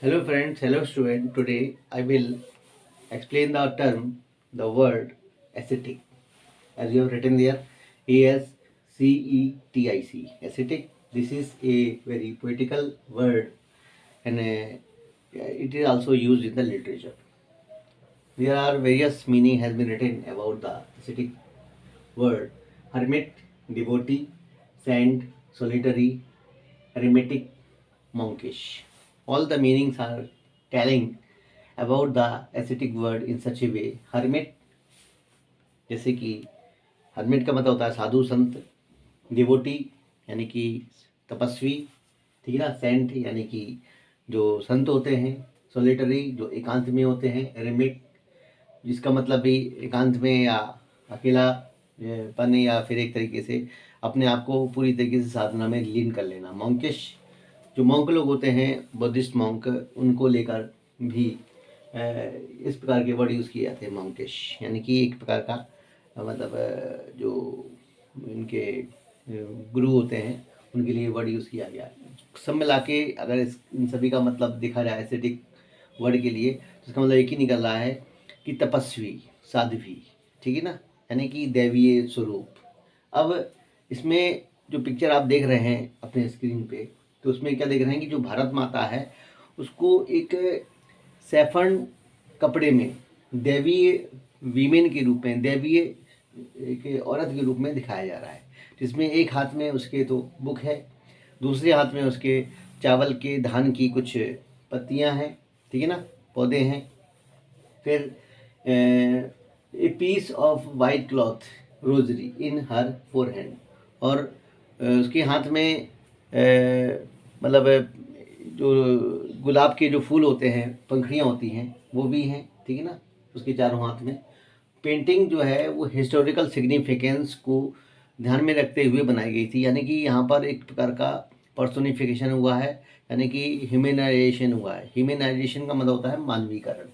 Hello friends, hello student. Today I will explain the term, the word ascetic. As you have written there, ASCETIC, ascetic. This is a very poetical word and it is also used in the literature. There are various meaning has been written about the ascetic word: hermit, devotee, saint, solitary, eremitic, monkish. All the meanings are telling about the ascetic word in such a way. hermit, जैसे कि hermit का मतलब होता है साधु संत, devotee यानी कि तपस्वी, ठीक है ना, सेंट यानी कि जो संत होते हैं, सोलिटरी जो एकांत में होते हैं, एरेमिक जिसका मतलब भी एकांत में या अकेला पन या फिर एक तरीके से अपने आप को पूरी तरीके से साधना में लीन कर लेना। मॉन्किश जो मॉन्क लोग होते हैं, बुद्धिस्ट मॉन्क, उनको लेकर भी इस प्रकार के वर्ड यूज़ किए जाते हैं। मॉन्किश यानी कि एक प्रकार का मतलब जो इनके गुरु होते हैं उनके लिए वर्ड यूज़ किया गया। सब मिला के अगर इन सभी का मतलब देखा जाए एस्थेटिक वर्ड के लिए, तो इसका मतलब एक ही निकल रहा है कि तपस्वी, साध्वी, ठीक है ना, यानी कि दैवीय स्वरूप। अब इसमें जो पिक्चर आप देख रहे हैं अपने स्क्रीन पे, तो उसमें क्या देख रहे हैं कि जो भारत माता है उसको एक सैफन कपड़े में दैवीय वीमेन के रूप में, दैवीय एक औरत के रूप में दिखाया जा रहा है, जिसमें एक हाथ में उसके तो बुक है, दूसरे हाथ में उसके चावल के धान की कुछ पत्तियां हैं, ठीक है ना, पौधे हैं। फिर a piece of white cloth rosary in her forehead, और उसके हाथ में मतलब जो गुलाब के जो फूल होते हैं, पंखड़ियाँ होती हैं, वो भी हैं, ठीक है ना, उसके चारों हाथ में। पेंटिंग जो है वो हिस्टोरिकल सिग्निफिकेंस को ध्यान में रखते हुए बनाई गई थी, यानी कि यहाँ पर एक प्रकार का पर्सोनिफिकेशन हुआ है, यानी कि ह्यूमनाइजेशन हुआ है। ह्यूमनाइजेशन का मतलब होता है मानवीकरण,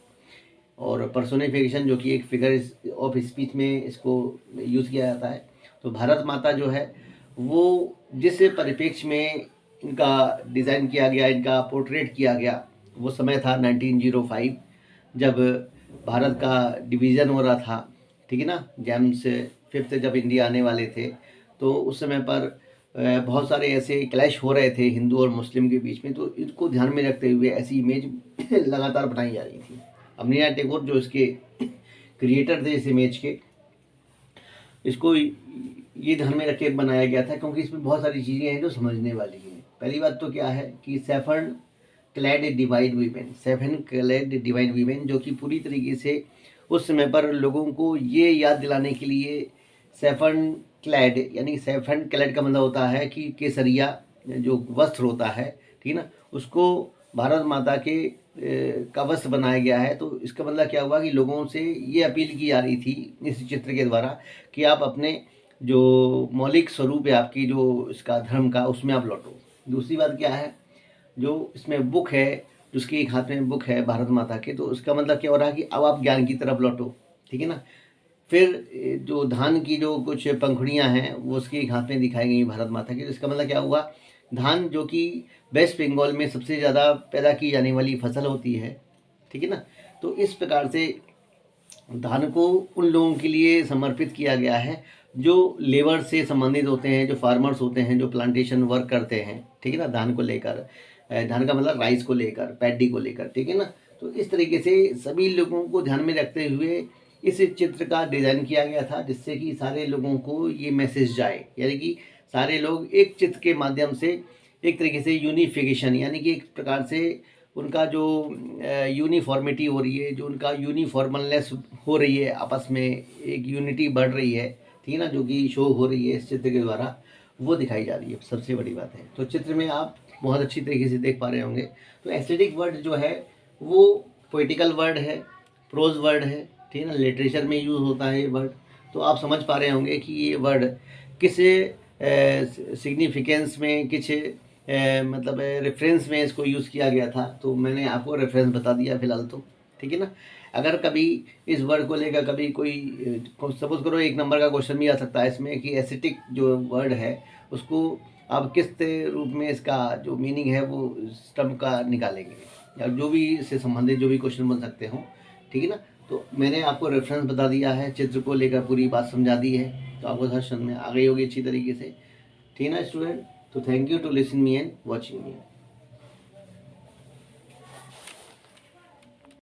और पर्सोनिफिकेशन जो कि एक फिगर ऑफ स्पीच में इसको यूज़ किया जाता है। तो भारत माता जो है वो जिस परिप्रेक्ष्य में इनका डिज़ाइन किया गया, इनका पोर्ट्रेट किया गया, वो समय था 1905, जब भारत का डिवीज़न हो रहा था, ठीक है ना, जेम्स 5th जब इंडिया आने वाले थे, तो उस समय पर बहुत सारे ऐसे क्लैश हो रहे थे हिंदू और मुस्लिम के बीच में, तो इसको ध्यान में रखते हुए ऐसी इमेज लगातार बनाई जा रही थी। अवनीश टैगोर जो इसके क्रिएटर थे इस इमेज के, इसको ये ध्यान में रख के बनाया गया था, क्योंकि इसमें बहुत सारी चीज़ें हैं जो समझने वाली हैं। पहली बात तो क्या है कि siphon clad divine women, siphon clad divine women, जो कि पूरी तरीके से उस समय पर लोगों को ये याद दिलाने के लिए सैफन क्लैड, यानी सैफन क्लैड का मतलब होता है कि केसरिया जो वस्त्र होता है, ठीक है ना, उसको भारत माता के का वस्त्र बनाया गया है। तो इसका मतलब क्या हुआ कि लोगों से ये अपील की जा रही थी इस चित्र के द्वारा कि आप अपने जो मौलिक स्वरूप है आपकी जो इसका धर्म का, उसमें आप लौटो। दूसरी बात क्या है, जो इसमें बुक है, जिसकी एक हाथ में बुक है भारत माता के, तो उसका मतलब क्या हो रहा है कि अब आप ज्ञान की तरफ लौटो, ठीक है ना। फिर जो धान की जो कुछ पंखुड़ियाँ हैं वो उसके एक हाथ में दिखाई गई भारत माता की, तो इसका मतलब क्या हुआ, धान जो कि वेस्ट बंगाल में सबसे ज़्यादा पैदा की जाने वाली फसल होती है, ठीक है ना, तो इस प्रकार से धान को उन लोगों के लिए समर्पित किया गया है जो लेबर से संबंधित होते हैं, जो फार्मर्स होते हैं, जो प्लांटेशन वर्क करते हैं, ठीक है ना, धान को लेकर, धान का मतलब राइस को लेकर, पैडी को लेकर, ठीक है ना। तो इस तरीके से सभी लोगों को ध्यान में रखते हुए इस चित्र का डिज़ाइन किया गया था, जिससे कि सारे लोगों को ये मैसेज जाए, यानी कि सारे लोग एक चित्र के माध्यम से एक तरीके से यूनिफिकेशन, यानी कि एक प्रकार से उनका जो यूनिफॉर्मिटी हो रही है, जो उनका यूनिफॉर्मलनेस हो रही है, आपस में एक यूनिटी बढ़ रही है, ठीक है ना, जो कि शो हो रही है इस चित्र के द्वारा, वो दिखाई जा रही है, सबसे बड़ी बात है। तो चित्र में आप बहुत अच्छी तरीके से देख पा रहे होंगे। तो एस्थेटिक वर्ड जो है वो पोइटिकल वर्ड है, प्रोज वर्ड है, ठीक है ना, लिटरेचर में यूज़ होता है ये वर्ड। तो आप समझ पा रहे होंगे कि ये वर्ड किस सिग्निफिकेंस में, किस मतलब रेफरेंस में इसको यूज़ किया गया था। तो मैंने आपको रेफरेंस बता दिया फ़िलहाल तो, ठीक है ना। अगर कभी इस वर्ड को लेकर कभी कोई सपोज करो 1 नंबर का क्वेश्चन भी आ सकता है इसमें कि एस्थेटिक जो वर्ड है उसको आप किस रूप में इसका जो मीनिंग है वो स्टम्प का निकालेंगे। या जो भी इससे संबंधित जो भी क्वेश्चन बन सकते हों, ठीक है ना। तो मैंने आपको रेफरेंस बता दिया है, चित्र को लेकर पूरी बात समझा दी है, तो आपको समझ में आ गई होगी अच्छी तरीके से, ठीक है ना स्टूडेंट। तो thank you to listen me and watching me.